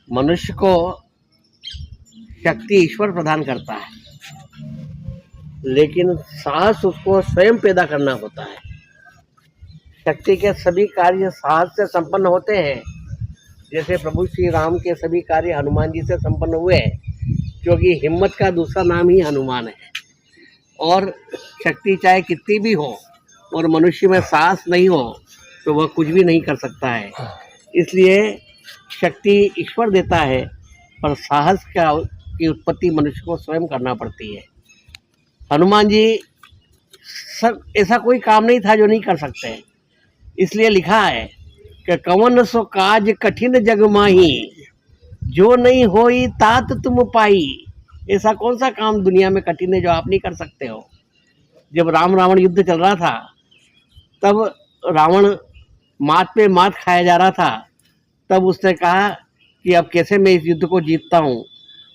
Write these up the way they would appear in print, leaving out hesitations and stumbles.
मनुष्य को शक्ति ईश्वर प्रदान करता है, लेकिन साहस उसको स्वयं पैदा करना होता है। शक्ति के सभी कार्य साहस से संपन्न होते हैं, जैसे प्रभु श्री राम के सभी कार्य हनुमान जी से संपन्न हुए, क्योंकि हिम्मत का दूसरा नाम ही हनुमान है। और शक्ति चाहे कितनी भी हो और मनुष्य में साहस नहीं हो तो वह कुछ भी नहीं कर सकता है। इसलिए शक्ति ईश्वर देता है, पर साहस की उत्पत्ति मनुष्य को स्वयं करना पड़ती है। हनुमान जी सब ऐसा कोई काम नहीं था जो नहीं कर सकते, इसलिए लिखा है कि कवन सो काज कठिन जग माही, जो नहीं होई तात तुम पाई। ऐसा कौन सा काम दुनिया में कठिन है जो आप नहीं कर सकते हो। जब राम रावण युद्ध चल रहा था, तब रावण मात पे मात खाया जा रहा था, तब उसने कहा कि अब कैसे मैं इस युद्ध को जीतता हूँ।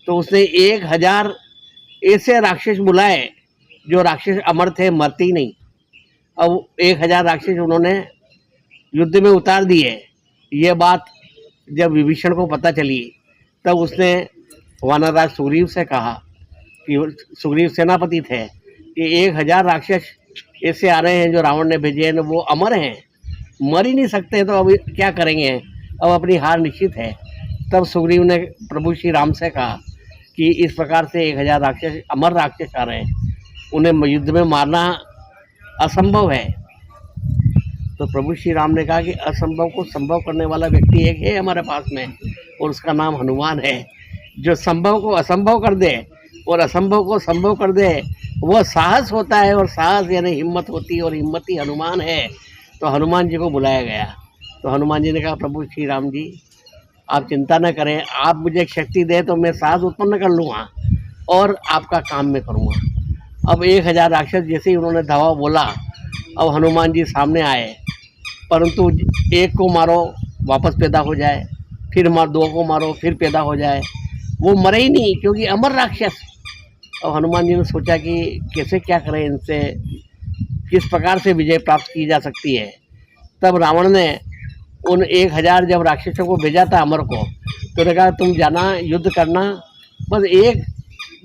तो उसने 1000 ऐसे राक्षस बुलाए जो राक्षस अमर थे, मरते ही नहीं। अब 1000 राक्षस उन्होंने युद्ध में उतार दिए। ये बात जब विभीषण को पता चली, तब उसने वानरराज सुग्रीव से कहा कि सुग्रीव सेनापति थे कि 1000 राक्षस ऐसे आ रहे हैं जो रावण ने भेजे हैं, वो अमर हैं, मर ही नहीं सकते, तो अब क्या करेंगे, अब अपनी हार निश्चित है। तब सुग्रीव ने प्रभु श्री राम से कहा कि इस प्रकार से 1000 राक्षस अमर राक्षस आ रहे हैं, उन्हें युद्ध में मारना असंभव है। तो प्रभु श्री राम ने कहा कि असंभव को संभव करने वाला व्यक्ति एक है हमारे पास में, और उसका नाम हनुमान है। जो संभव को असंभव कर दे और असंभव को संभव कर दे, वह साहस होता है, और साहस यानी हिम्मत होती है, और हिम्मत ही हनुमान है। तो हनुमान जी को बुलाया गया। तो हनुमान जी ने कहा, प्रभु श्री राम जी आप चिंता न करें, आप मुझे एक शक्ति दे तो मैं साहस उत्पन्न कर लूँगा और आपका काम मैं करूँगा। अब 1000 राक्षस जैसे ही उन्होंने धावा बोला, अब हनुमान जी सामने आए, परंतु एक को मारो वापस पैदा हो जाए, फिर 2 को मारो फिर पैदा हो जाए, वो मरे ही नहीं, क्योंकि अमर राक्षस। अब हनुमान जी ने सोचा कि कैसे क्या करें, इनसे किस प्रकार से विजय प्राप्त की जा सकती है। तब रावण ने उन 1000 जब राक्षसों को भेजा था अमर को, तो उन्होंने कहा तुम जाना युद्ध करना, बस एक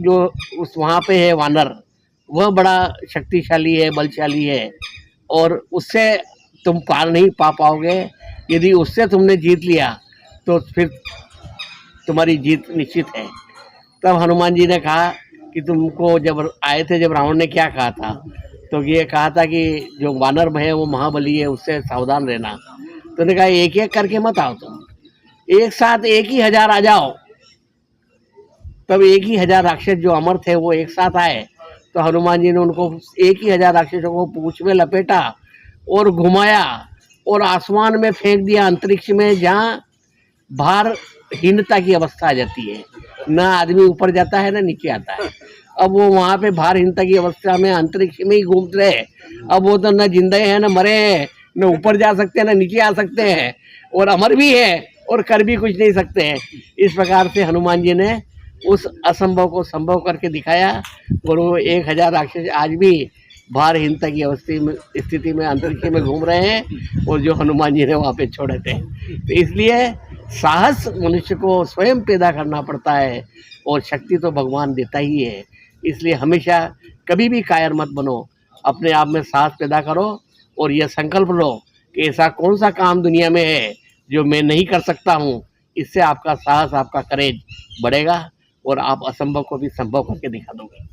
जो उस वहाँ पे है वानर, वह बड़ा शक्तिशाली है, बलशाली है, और उससे तुम पार नहीं पा पाओगे। यदि उससे तुमने जीत लिया तो फिर तुम्हारी जीत निश्चित है। तब हनुमान जी ने कहा कि तुमको जब आए थे, जब रावण ने क्या कहा था, तो ये कहा था कि जो वानर है वो महाबली है, उससे सावधान रहना। तो उन्होंने कहा एक एक करके मत आओ, तुम एक साथ एक ही 1000 आ जाओ। तब एक ही 1000 राक्षस जो अमर थे वो एक साथ आए। तो हनुमान जी ने उनको एक ही 1000 राक्षसों को पूंछ में लपेटा और घुमाया और आसमान में फेंक दिया, अंतरिक्ष में, जहाँ भारहीनता की अवस्था आ जाती है, ना आदमी ऊपर जाता है ना नीचे आता है। अब वो वहाँ पे भारहीनता की अवस्था में अंतरिक्ष में ही घूमते रहे। अब वो तो न जिंदे हैं न मरे हैं, न ऊपर जा सकते हैं न नीचे आ सकते हैं, और अमर भी है और कर भी कुछ नहीं सकते हैं। इस प्रकार से हनुमान जी ने उस असंभव को संभव करके दिखाया, और वो 1000 राक्षस आज भी भारहीनता की स्थिति में अंतरिक्ष में घूम रहे हैं, और जो हनुमान जी ने वहाँ पे छोड़े थे। तो इसलिए साहस मनुष्य को स्वयं पैदा करना पड़ता है, और शक्ति तो भगवान देता ही है। इसलिए हमेशा कभी भी कायर मत बनो, अपने आप में साहस पैदा करो, और यह संकल्प लो कि ऐसा कौन सा काम दुनिया में है जो मैं नहीं कर सकता हूँ। इससे आपका साहस, आपका करेज बढ़ेगा, और आप असंभव को भी संभव करके दिखा दोगे।